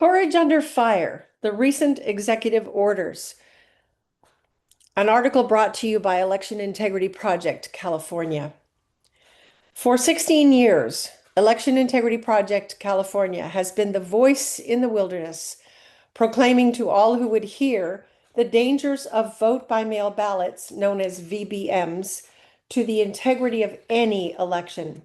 Courage Under Fire, the recent executive orders. An article brought to you by Election Integrity Project, California. For 16 years, Election Integrity Project, California has been the voice in the wilderness, proclaiming to all who would hear the dangers of vote by mail ballots, known as VBMs, to the integrity of any election.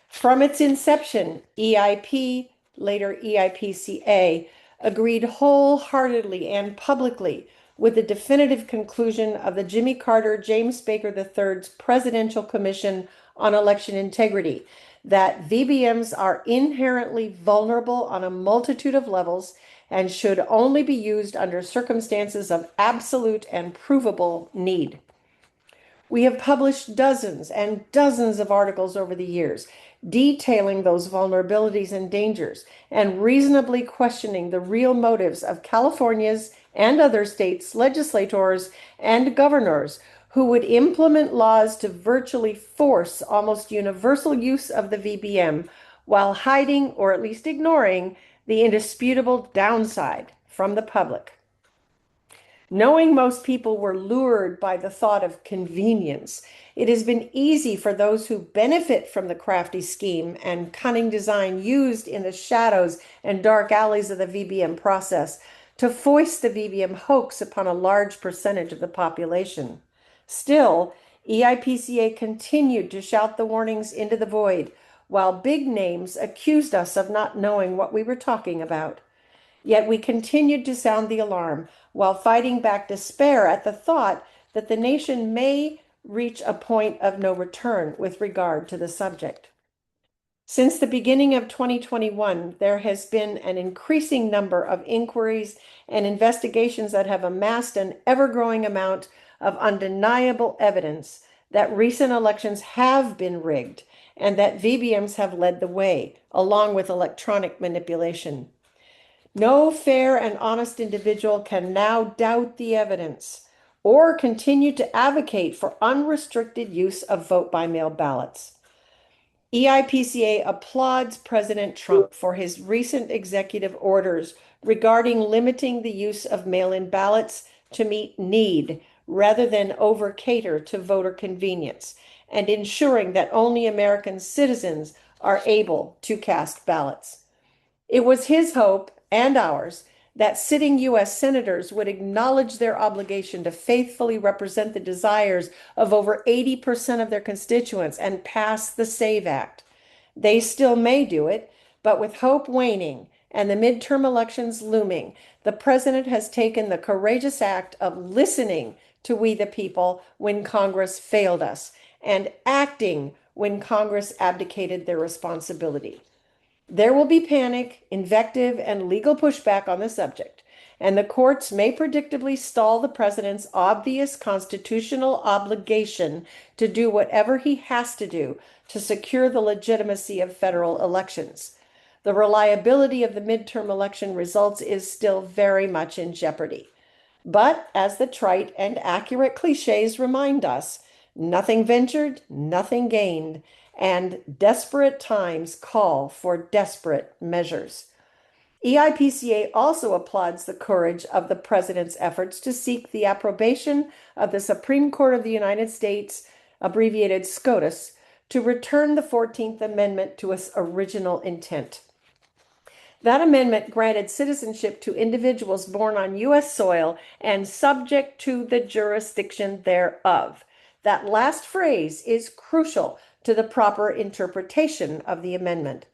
From its inception, EIP, later EIPCA, agreed wholeheartedly and publicly with the definitive conclusion of the Jimmy Carter James Baker III's Presidential Commission on Election Integrity that VBMs are inherently vulnerable on a multitude of levels and should only be used under circumstances of absolute and provable need. We have published dozens and dozens of articles over the years detailing those vulnerabilities and dangers and reasonably questioning the real motives of California's and other states' legislators and governors who would implement laws to virtually force almost universal use of the VBM while hiding or at least ignoring the indisputable downside from the public. Knowing most people were lured by the thought of convenience, it has been easy for those who benefit from the crafty scheme and cunning design used in the shadows and dark alleys of the VBM process to foist the VBM hoax upon a large percentage of the population. Still, EIPCA continued to shout the warnings into the void, while big names accused us of not knowing what we were talking about. Yet we continued to sound the alarm while fighting back despair at the thought that the nation may reach a point of no return with regard to the subject. Since the beginning of 2021, there has been an increasing number of inquiries and investigations that have amassed an ever-growing amount of undeniable evidence that recent elections have been rigged and that VBMs have led the way, along with electronic manipulation. No fair and honest individual can now doubt the evidence or continue to advocate for unrestricted use of vote by mail ballots. EIPCA applauds President Trump for his recent executive orders regarding limiting the use of mail-in ballots to meet need rather than over cater to voter convenience and ensuring that only American citizens are able to cast ballots. It was his hope and ours that sitting U.S. senators would acknowledge their obligation to faithfully represent the desires of over 80% of their constituents and pass the SAVE Act. They still may do it, but with hope waning and the midterm elections looming, the president has taken the courageous act of listening to we the people when Congress failed us and acting when Congress abdicated their responsibility. There will be panic, invective, and legal pushback on the subject, and the courts may predictably stall the president's obvious constitutional obligation to do whatever he has to do to secure the legitimacy of federal elections. The reliability of the midterm election results is still very much in jeopardy. But as the trite and accurate cliches remind us, nothing ventured, nothing gained, and desperate times call for desperate measures. EIPCA also applauds the courage of the president's efforts to seek the approbation of the Supreme Court of the United States, abbreviated SCOTUS, to return the 14th Amendment to its original intent. That amendment granted citizenship to individuals born on U.S. soil and subject to the jurisdiction thereof. That last phrase is crucial to the proper interpretation of the amendment.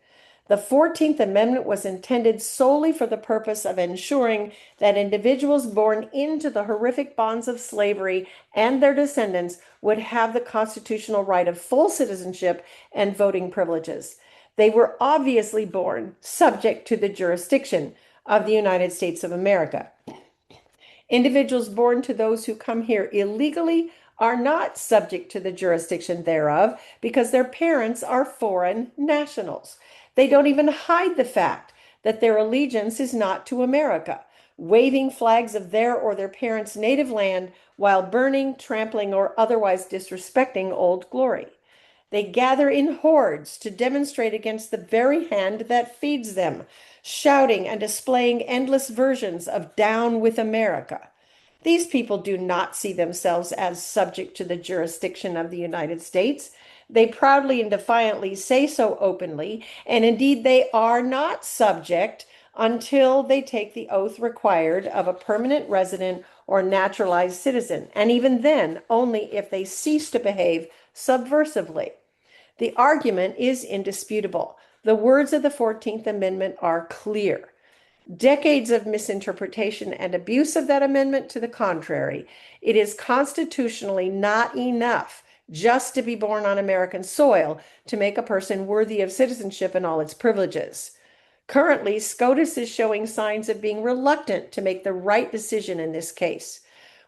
The 14th Amendment was intended solely for the purpose of ensuring that individuals born into the horrific bonds of slavery and their descendants would have the constitutional right of full citizenship and voting privileges. They were obviously born subject to the jurisdiction of the United States of America. Individuals born to those who come here illegally are not subject to the jurisdiction thereof because their parents are foreign nationals. They don't even hide the fact that their allegiance is not to America, waving flags of their or their parents' native land while burning, trampling, or otherwise disrespecting Old Glory. They gather in hordes to demonstrate against the very hand that feeds them, shouting and displaying endless versions of "Down with America." These people do not see themselves as subject to the jurisdiction of the United States. They proudly and defiantly say so openly, and indeed they are not subject until they take the oath required of a permanent resident or naturalized citizen, and even then, only if they cease to behave subversively. The argument is indisputable. The words of the 14th Amendment are clear. Decades of misinterpretation and abuse of that amendment to the contrary. It is constitutionally not enough just to be born on American soil to make a person worthy of citizenship and all its privileges. Currently, SCOTUS is showing signs of being reluctant to make the right decision in this case.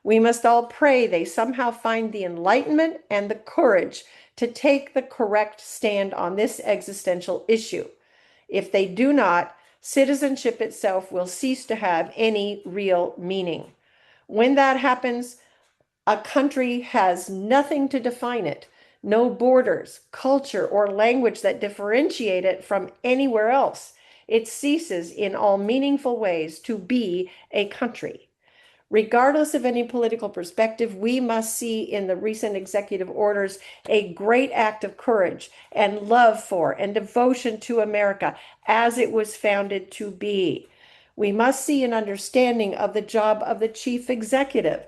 We must all pray they somehow find the enlightenment and the courage to take the correct stand on this existential issue. If they do not, citizenship itself will cease to have any real meaning. When that happens, a country has nothing to define it, no borders, culture, or language that differentiate it from anywhere else. It ceases in all meaningful ways to be a country. Regardless of any political perspective, we must see in the recent executive orders a great act of courage and love for and devotion to America as it was founded to be. We must see an understanding of the job of the chief executive,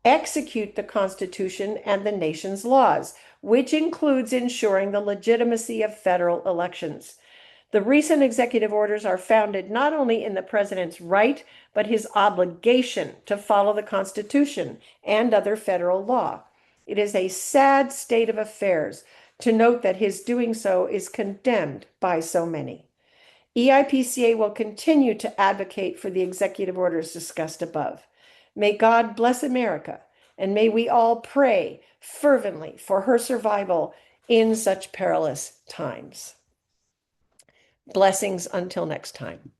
execute the Constitution and the nation's laws, which includes ensuring the legitimacy of federal elections. The recent executive orders are founded not only in the president's right, but his obligation to follow the Constitution and other federal law. It is a sad state of affairs to note that his doing so is condemned by so many. EIPCA will continue to advocate for the executive orders discussed above. May God bless America, and may we all pray fervently for her survival in such perilous times. Blessings until next time.